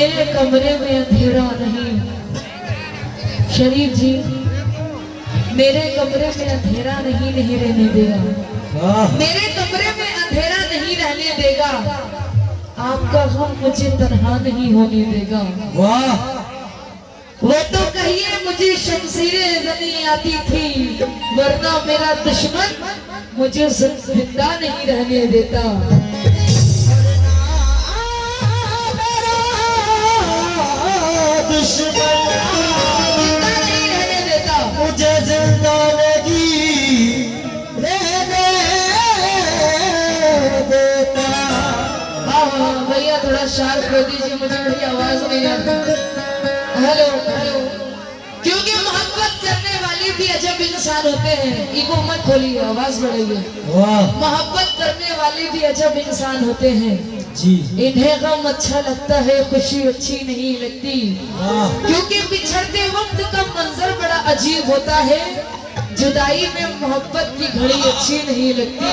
मेरे कमरे में अंधेरा नहीं, शरीफ जी मेरे कमरे में अंधेरा नहीं रहने देगा, मेरे कमरे में अंधेरा नहीं रहने देगा, आपका गम मुझे तन्हा नहीं होने देगा। वाह, वो तो कहिए मुझे शमशीरें जनी आती थी, वरना मेरा दुश्मन मुझे जिंदा नहीं रहने देता। दुश्मन जिंदा नहीं रहने देता, मुझे जिंदा नहीं रहने देता। हाँ भैया थोड़ा शार्प कर दीजिए, मुझे मेरी आवाज नहीं आती। हेलो हेलो, क्योंकि मोहब्बत करने वाले भी अजब इंसान होते हैं। ईगो मत खोलिए, आवाज बढ़ाइए। वाह मोहब्बत करने वाले भी अजब इंसान होते हैं जी, इन्हें गम अच्छा लगता है, खुशी अच्छी नहीं लगती, वाह क्योंकि बिछड़ते वक्त का मंजर बड़ा अजीब होता है, जुदाई में मोहब्बत की घड़ी अच्छी नहीं लगती।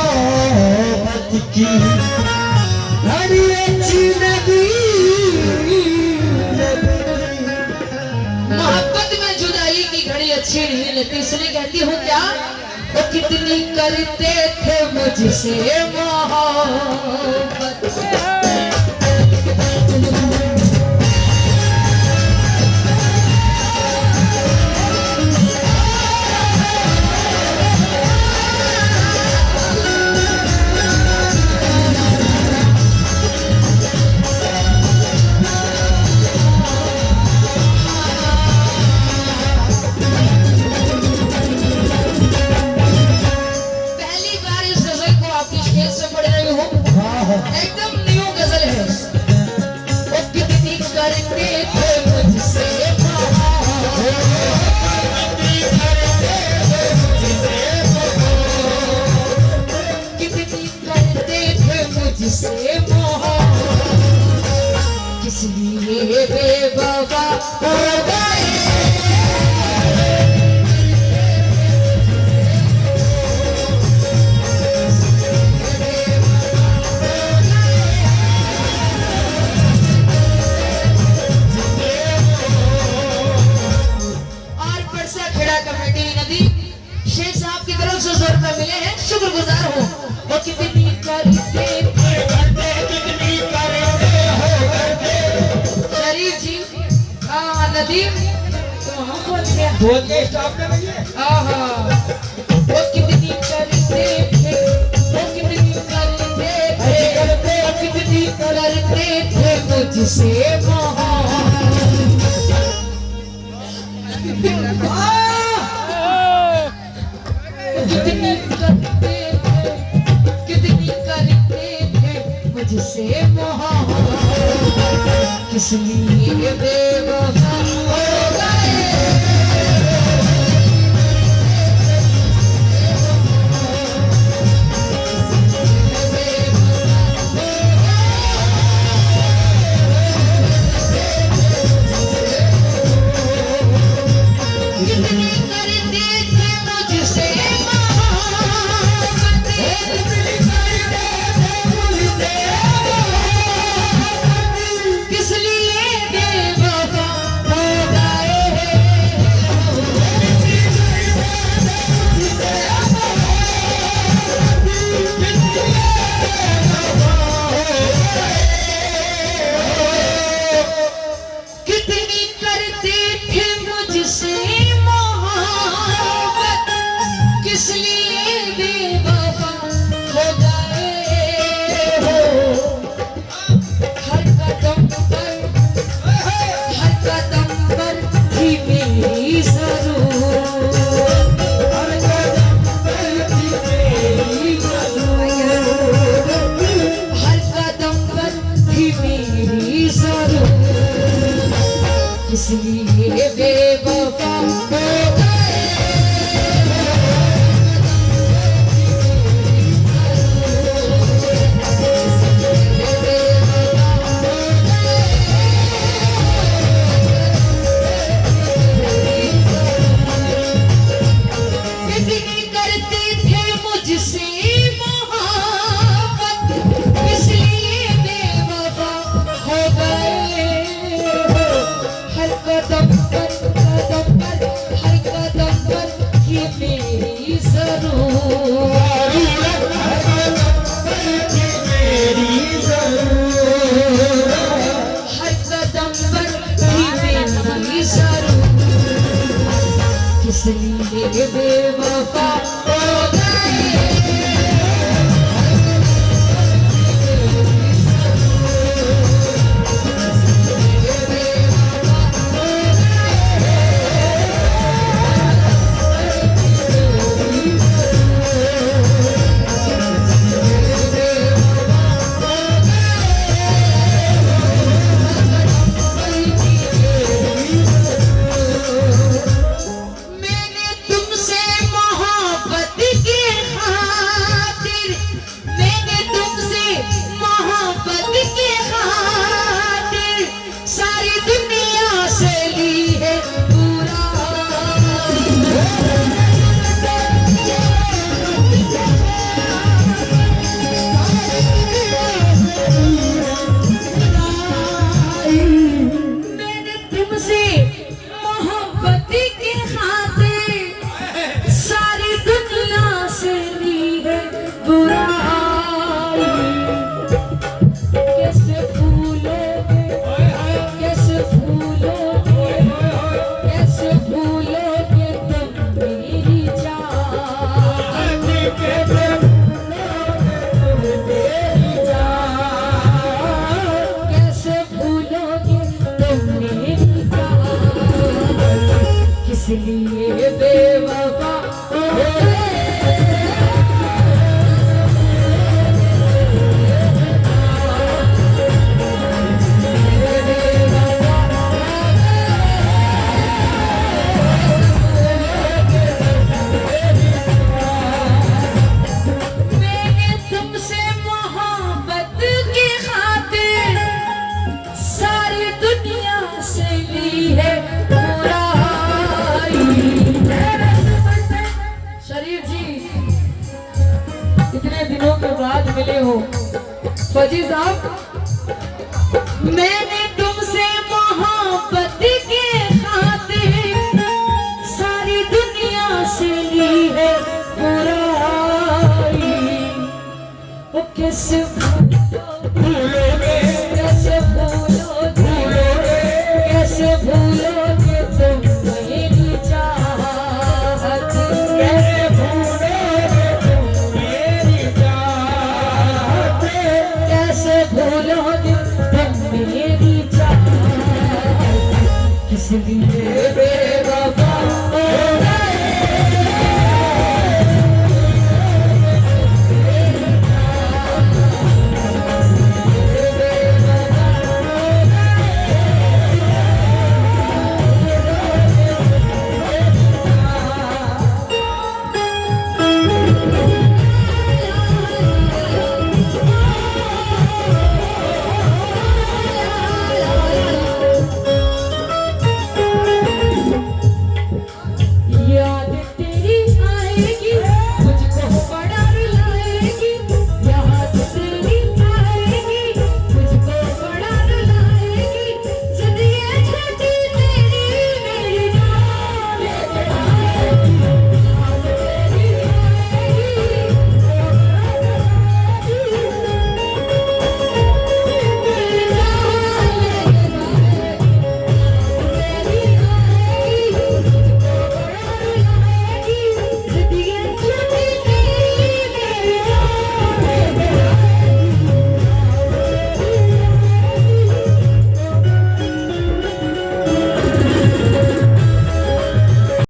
मोहब्बत की घड़ी अच्छी नहीं, मोहब्बत में जुदाई की घड़ी अच्छी नहीं लगती, इसलिए कहती हूँ क्या, वो कितनी करते थे मुझसे मोहब्बत। एकदम न्यू गजल है। वो कितनी करते थे मुझसे कितनी करते थे मुझसे मोहब्बत, किस लिए बेवफा हो गए। शुक्रगुजार हो, वो कितनी करते शरीफ जी। हाँ नदीम बोलिए, स्टॉप कर रही वो कितनी करते थे, वो कितनी करते थे, वो कितनी करते थे मुझसे मुझसे मोहब्बत, किस लिए बेवफा हो गए। कितनी करते थे मुझसे किस लिए बेवफा हो गए। कितनी करते थे मुझसे मोहब्बत, किस लिए बेवफा हो गए हो। हर कदम पर थी मेरी ज़रूरत, हर कदम पर थी मेरी ज़रूरत, हर कदम पर थी मेरी ज़रूरत, किस लिए बेवफा हो गए। इसलिए बेवफा हो गई। इसलिए बेवफा हो गई। मैंने तुमसे मोहब्बत की खातिर सारी दुनिया से ली है शरीफ जी, इतने दिनों के बाद मिले हो। फौजी साहब, मैंने तुमसे मोहब्बत के खातिर सारी दुनिया से ली है बुराई। वो कैसे भूलोगे, कैसे भूलोगे, कैसे भूलोगे तुम मेरी चाहत, कैसे भूलोगे तुम मेरी चाहत, कैसे भूलोगे तुम मेरी चाहत। किस लिए